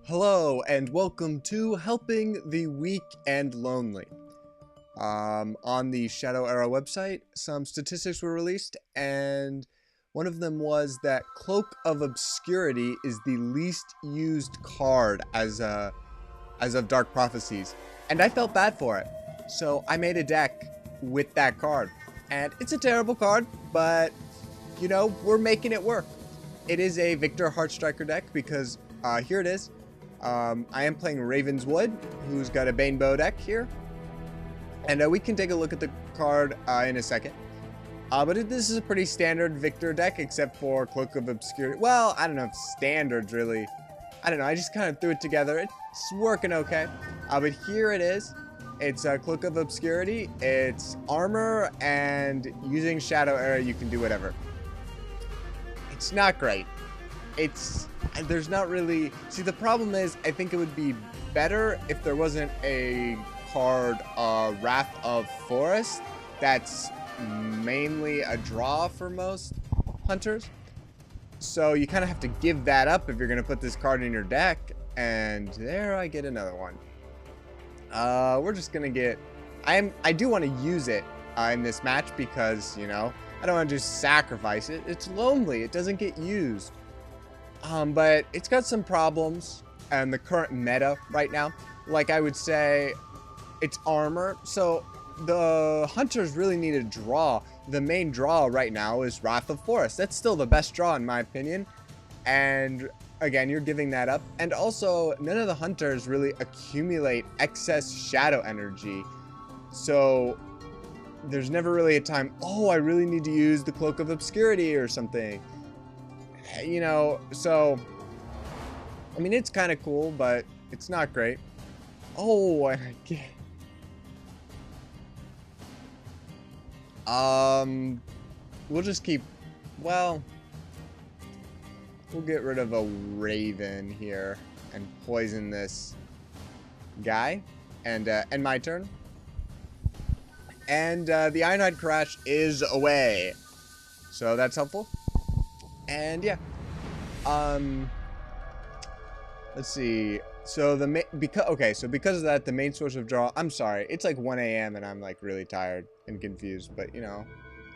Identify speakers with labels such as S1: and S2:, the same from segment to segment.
S1: Hello and welcome to Helping the Weak and Lonely. On the Shadow Arrow website, some statistics were released, and one of them was that Cloak of Obscurity is the least used card as of Dark Prophecies, and I felt bad for it. So I made a deck with that card, and it's a terrible card, but you know, we're making it work. It is a Victor Heartstriker deck because here it is. I am playing Raven's Wood, who's got a Bane Bow deck here. And we can take a look at the card in a second. But this is a pretty standard Victor deck, except for Cloak of Obscurity. Well, I don't know if standard's really... I don't know, I just kind of threw it together. It's working okay. But here it is. It's Cloak of Obscurity. It's armor, and using Shadow Arrow, you can do whatever. It's not great. There's not really... See, the problem is, I think it would be better if there wasn't a card, Wrath of Forest, that's mainly a draw for most hunters. So you kind of have to give that up if you're going to put this card in your deck. And there I get another one. We're just going to get... I do want to use it in this match because, you know, I don't want to just sacrifice it. It's lonely. It doesn't get used. But it's got some problems and the current meta right now. Like I would say, it's armor. So the hunters really need a draw. The main draw right now is Wrath of Forest. That's still the best draw in my opinion. And again, you're giving that up. And also, none of the hunters really accumulate excess shadow energy. So there's never really a time, oh, I really need to use the Cloak of Obscurity or something. You know, so, I mean, it's kind of cool, but it's not great. Oh, I get... We'll just keep, well, we'll get rid of a Raven here and poison this guy, and my turn. And, the Ironhide Crash is away, so that's helpful. And yeah, let's see. So because of that, the main source of draw. I'm sorry, it's like 1 a.m. and I'm like really tired and confused. But you know,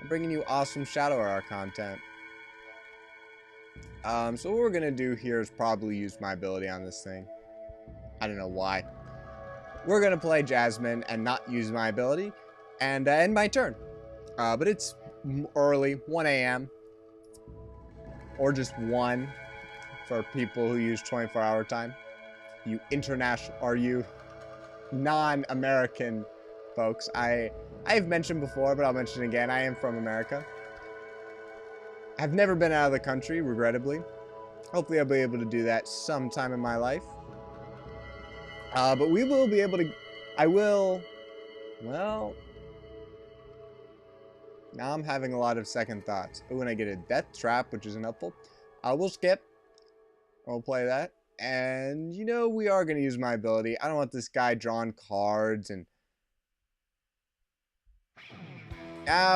S1: I'm bringing you awesome Shadow Arrow content. So what we're gonna do here is probably use my ability on this thing. I don't know why. We're gonna play Jasmine and not use my ability, and end my turn. But it's early, 1 a.m. Or just 1 for people who use 24-hour time. You international, or you non-American folks. I've mentioned before, but I'll mention again. I am from America. I've never been out of the country, regrettably. Hopefully I'll be able to do that sometime in my life. But we will be able to... Well... Now I'm having a lot of second thoughts. When I get a death trap, which isn't helpful, we'll skip. We'll play that. And, you know, we are going to use my ability. I don't want this guy drawing cards and...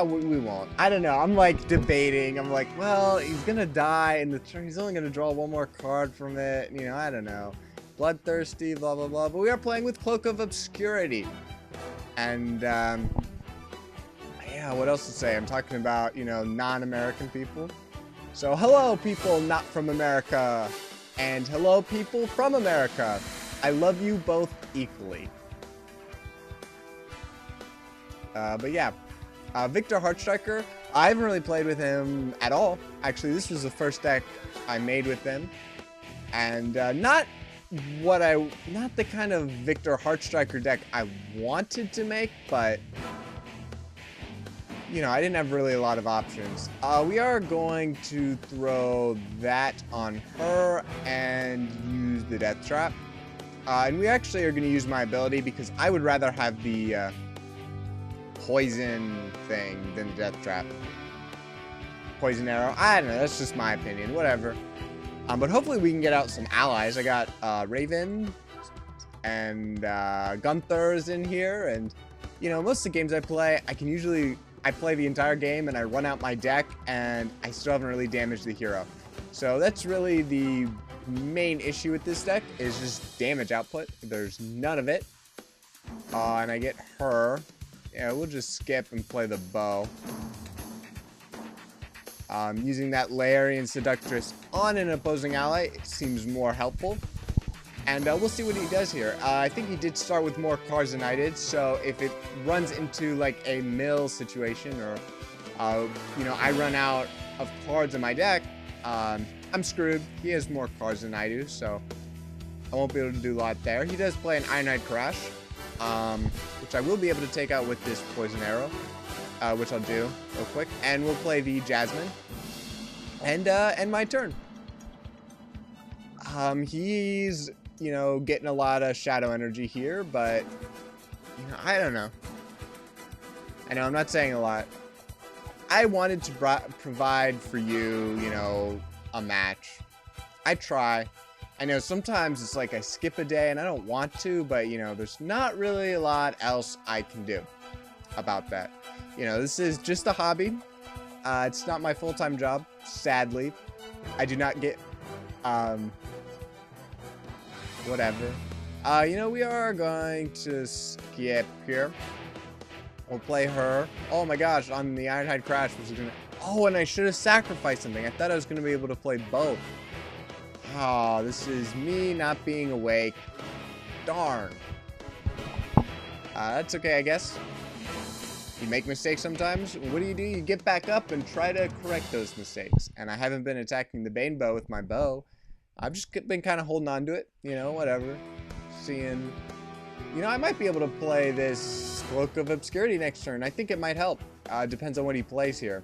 S1: we won't. I don't know. I'm, like, debating. I'm like, well, he's going to die in the turn. He's only going to draw 1 more card from it. You know, I don't know. Bloodthirsty, blah, blah, blah. But we are playing with Cloak of Obscurity. And, yeah, what else to say? I'm talking about, you know, non-American people. So, hello, people not from America. And hello, people from America. I love you both equally. But yeah. Victor Heartstriker, I haven't really played with him at all. Actually, this was the first deck I made with him. And not the kind of Victor Heartstriker deck I wanted to make, but... You know, I didn't have really a lot of options. We are going to throw that on her and use the death trap. And we actually are going to use my ability because I would rather have the poison thing than the death trap. Poison arrow. I don't know. That's just my opinion. Whatever. But hopefully we can get out some allies. I got Raven and Gunther's in here. And, you know, most of the games I play, I play the entire game and I run out my deck and I still haven't really damaged the hero. So that's really the main issue with this deck is just damage output. There's none of it. And I get her. Yeah, we'll just skip and play the bow. Using that Layarian Seductress on an opposing ally seems more helpful. And we'll see what he does here. I think he did start with more cards than I did, so if it runs into like a mill situation or, you know, I run out of cards in my deck, I'm screwed. He has more cards than I do, so I won't be able to do a lot there. He does play an Ironhide Crash, which I will be able to take out with this Poison Arrow, which I'll do real quick. And we'll play the Jasmine, and my turn. He's, you know, getting a lot of shadow energy here, but, you know, I don't know. I know I'm not saying a lot. I wanted to provide for you, you know, a match. I try. I know sometimes it's like I skip a day and I don't want to, but, you know, there's not really a lot else I can do about that. You know, this is just a hobby. It's not my full-time job, sadly. I do not get, whatever. You know, we are going to skip here. We'll play her. Oh my gosh, on the Ironhide Crash was gonna... Oh, and I should have sacrificed something. I thought I was gonna be able to play both. Oh, this is me not being awake. Darn. That's okay, I guess. You make mistakes sometimes. What do? You get back up and try to correct those mistakes. And I haven't been attacking the Bane bow with my bow. I've just been kind of holding on to it. You know, whatever. Seeing... You know, I might be able to play this Cloak of Obscurity next turn. I think it might help. Depends on what he plays here.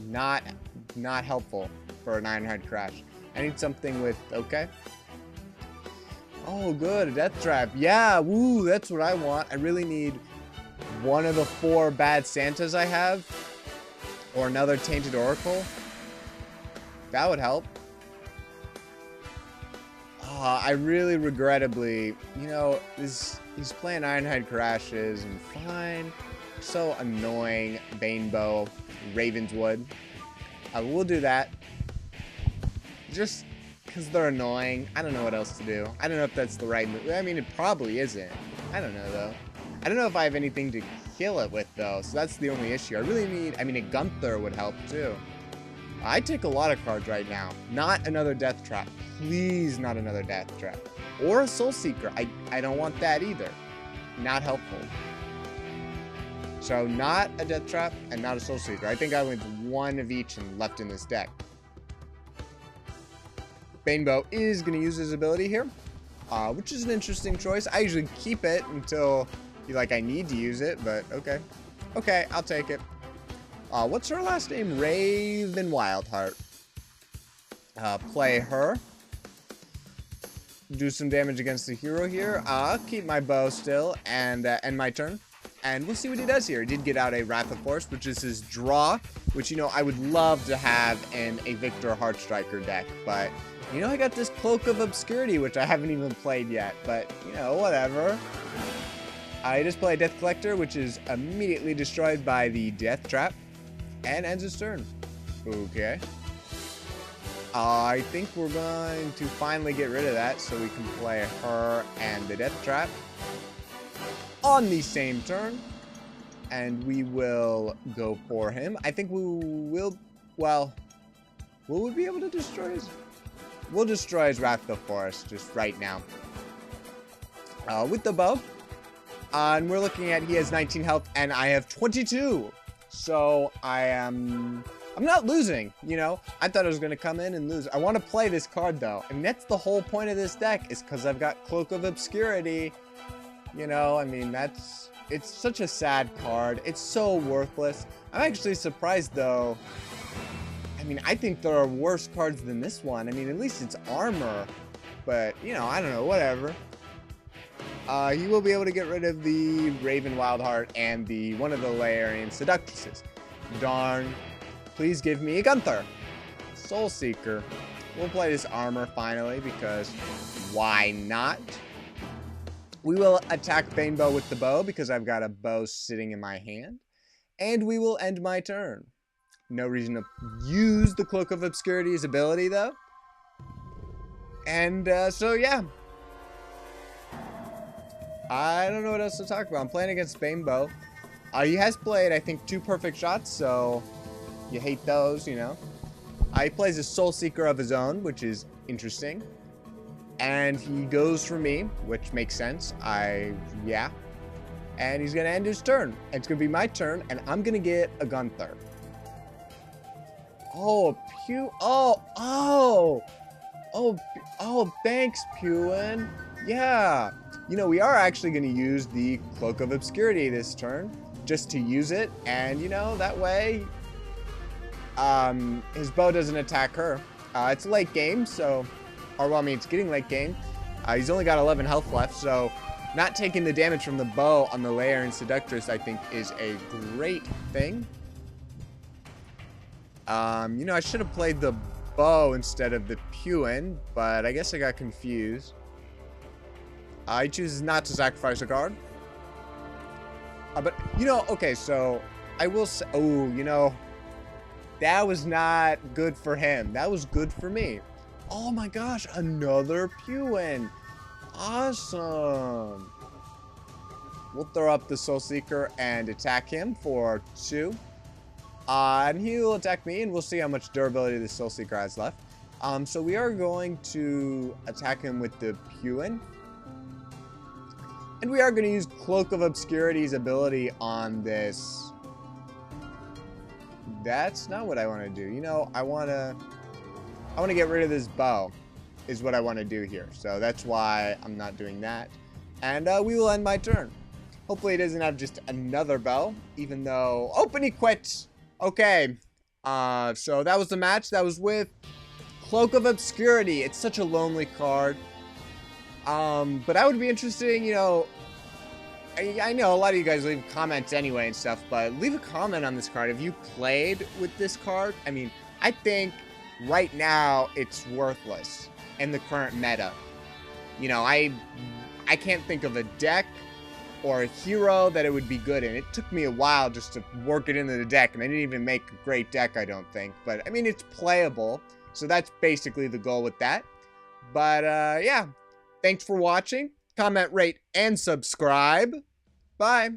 S1: Not helpful for an Ironhide Crash. I need something with... Okay. Oh, good. A Death Trap. Yeah, woo, that's what I want. I really need one of the 4 bad Santas I have. Or another Tainted Oracle. That would help. I really regrettably, you know, he's playing Ironhide Crashes and fine. So annoying. Banebow, Ravenswood. We'll do that. Just because they're annoying. I don't know what else to do. I don't know if that's the right move. I mean, it probably isn't. I don't know, though. I don't know if I have anything to kill it with, though. So that's the only issue. I really need... I mean, a Gunther would help, too. I take a lot of cards right now. Not another Death Trap. Please, not another Death Trap. Or a Soul Seeker. I don't want that either. Not helpful. So, not a Death Trap and not a Soul Seeker. I think I went one of each and left in this deck. Banebow is going to use his ability here, which is an interesting choice. I usually keep it until I need to use it, but okay. Okay, I'll take it. What's her last name? Raven Wildheart. Play her. Do some damage against the hero here. I'll keep my bow still and end my turn. And we'll see what he does here. He did get out a Wrath of Force, which is his draw, which, you know, I would love to have in a Victor Heartstriker deck. But, you know, I got this Cloak of Obscurity, which I haven't even played yet. But, you know, whatever. I just play Death Collector, which is immediately destroyed by the Death Trap. And ends his turn. Okay. I think we're going to finally get rid of that so we can play her and the Death Trap on the same turn. And we will go for him. I think we will, well, will we be able to destroy his? We'll destroy his Wrath of Force just right now. With the bow. And we're looking at, he has 19 health and I have 22. So I'm not losing, you know. I thought I was going to come in and lose. I want to play this card, though. And that's the whole point of this deck, is because I've got Cloak of Obscurity. You know, I mean, it's such a sad card. It's so worthless. I'm actually surprised, though. I mean, I think there are worse cards than this one. I mean, at least it's armor. But, you know, I don't know, whatever. He will be able to get rid of the Raven Wildheart and one of the Layarian Seductresses. Darn. Please give me a Gunther. Soul Seeker. We'll play this armor finally, because why not? We will attack Banebow with the bow, because I've got a bow sitting in my hand. And we will end my turn. No reason to use the Cloak of Obscurity's ability, though. And so yeah, I don't know what else to talk about. I'm playing against Banebow. He has played, I think, 2 perfect shots, so you hate those, you know. He plays a Soul Seeker of his own, which is interesting. And he goes for me, which makes sense. Yeah. And he's going to end his turn. It's going to be my turn, and I'm going to get a Gunther. Oh, oh, thanks, Puwen. Yeah. You know, we are actually going to use the Cloak of Obscurity this turn, just to use it. And, you know, that way, his bow doesn't attack her. It's late game, so... Or, well, I mean, it's getting late game. He's only got 11 health left, so not taking the damage from the bow on the Layarian Seductress, I think, is a great thing. You know, I should have played the bow instead of the Puwen, but I guess I got confused. He chooses not to sacrifice a card. But, you know, okay, so I will say, oh, you know, that was not good for him. That was good for me. Oh my gosh, another Puwen. Awesome. We'll throw up the Soul Seeker and attack him for 2. And he will attack me, and we'll see how much durability the Soul Seeker has left. So we are going to attack him with the Puwen. And we are going to use Cloak of Obscurity's ability on this. That's not what I want to do. You know, I want to get rid of this bow, is what I want to do here. So that's why I'm not doing that. And we will end my turn. Hopefully it doesn't have just another bow, even though... Oh, but he quits! Okay. So that was the match. That was with Cloak of Obscurity. It's such a lonely card. But I would be interested, you know... I know a lot of you guys leave comments anyway and stuff, but leave a comment on this card. Have you played with this card? I mean, I think... Right now, it's worthless in the current meta. You know, I can't think of a deck or a hero that it would be good in. It took me a while just to work it into the deck, and I didn't even make a great deck, I don't think. But, I mean, it's playable, so that's basically the goal with that. But, yeah, thanks for watching. Comment, rate, and subscribe. Bye.